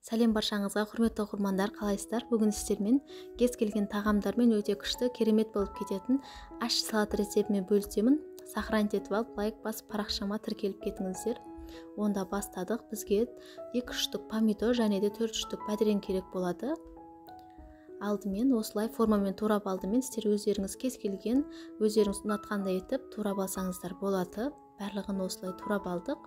Сәлем баршаңызға, құрметті оқырмандар, қалайсыздар? Бүгін сіздермен кез келген тағамдармен өте күшті, керемет болып кететін ащы салат рецептімен бөлісемін. Сохранить етіп алып, лайк басып, парақшама тіркеліп кетіңіздер. Онда бастадық. Бізге 2 штук помидор және де 4 штук бадырен керек болады. Алдымен осылай формамен турап алдымен сіздер өздеріңіз кез келген, өздеріңіз ұнатқандай етіп турап алсаңыздар болады. Барлығын осылай турап алдық.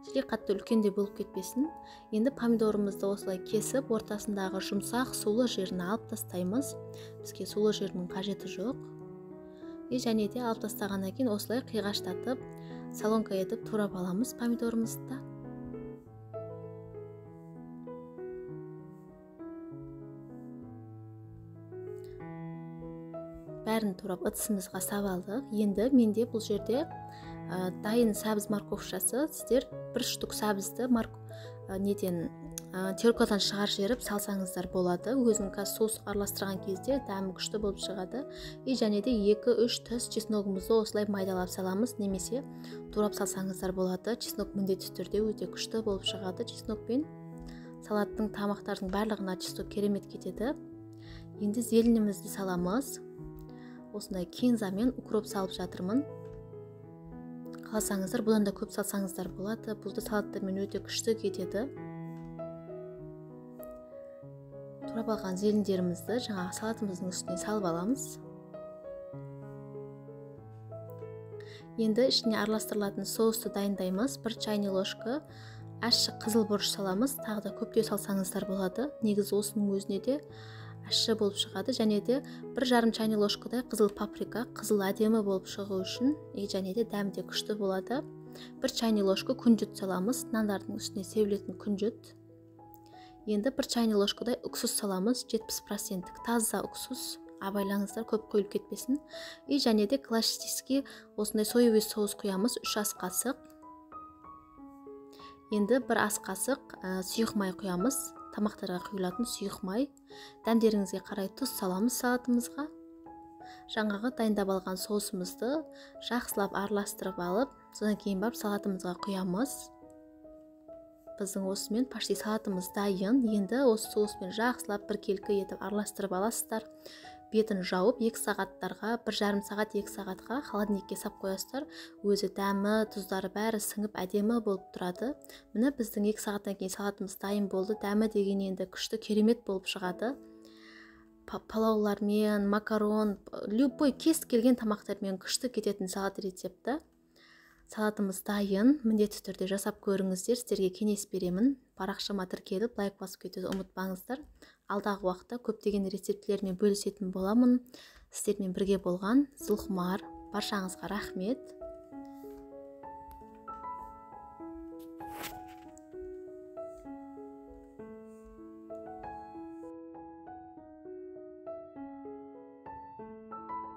Жиі қатты үлкенде болып кетпесін. Енді помидорымызды осылай кесіп, ортасындағы жұмсақ сулы жерін алып тастаймыз. Бізге сулы жердің қажеті жоқ. Және де алып тастағаннан кейін осылай қиғаштатып, солонка етіп турап аламыз помидорымызды. Бәрін турап ыдысымызға салып алдық. Енді менде бұл жерде дайын сәбіз морковшасы. Сіздер 1 штук сәбізді теркадан шығар жеріп салсаңыздар болады. Өзінің соус араластырған кезде дәмі күшті болып шығады. Және де 2-3 түс чесногымызды осылай майдалап саламыз, немесе турап салсаңыздар болады. Чеснок міндетті түрде өте күшті болып шығады. Чеснокпен салаттың тамақтардың барлығына чеснок керемет кетеді. Енді зеленімізді саламыз. Осындай кинза мен укроп салып жатырмын. Қаласаңыздар, бұдан да көп салсаңыздар болады. Бұл да салаттармен өте күшті кетеді. Турап алған зелендерімізді жаңағы салатымыздың үстіне салып аламыз. Енді ішіне араластырылатын соусты дайындаймыз. 1 чайный ложка ащы қызыл бұрыш саламыз. Тағы да көптеу салсаңыздар болады. Негізі осының өзіне де ащы болып шығады. Және де 1,5 чайный ложкадай қызыл паприка, қызыл әдемі болып шығу үшін, және де дәмі де күшті болады. 1 чайный ложка күнжіт саламыз. Нандардың үстіне себілетін күнжіт. Енді 1 чайный ложкадай уксус саламыз. 70% таза уксус. Абайлаңыздар, көп қойылып кетпесін. Және де классический осындай соевый соус құямыз. 3 ас қасық. Енді 1 ас қасық сұйық май құямыз. Тамақтарға құйылатын сұйық май. Дәмдеріңізге қарай тұз саламыз салатымызға. Жаңағы дайындап алған соусымызды жақсылап араластырып алып, содан кейін барып салатымызға құямыз. Біздің осымен почти салатымыз дайын. Енді осы соуспен жақсылап біркелкі етіп араластырып аласыздар. Бетін жауып 2 сағаттарға, 1,5 сағат 2 сағатқа холодильникке сап қоясыздар. Өзі дәмі, тұздары бәрі сіңіп әдемі болып тұрады. Міне біздің 2 сағаттан кейін салатымыз дайын болды. Дәмі деген енді күшті, керемет болып шығады. Палаулармен, макарон, любой кез келген тамақтармен күшті кететін салат рецепті. Салатымыз дайын. Міндетті түрде жасап көріңіздер. Сіздерге кеңес беремін. Парақшама тіркеліп, лайк басып кетуді ұмытпаңыздар. Алдағы уақытта көптеген рецептілермен бөлісетін боламын. Сіздермен бірге болған Зұлхымар. Баршаңызға рахмет.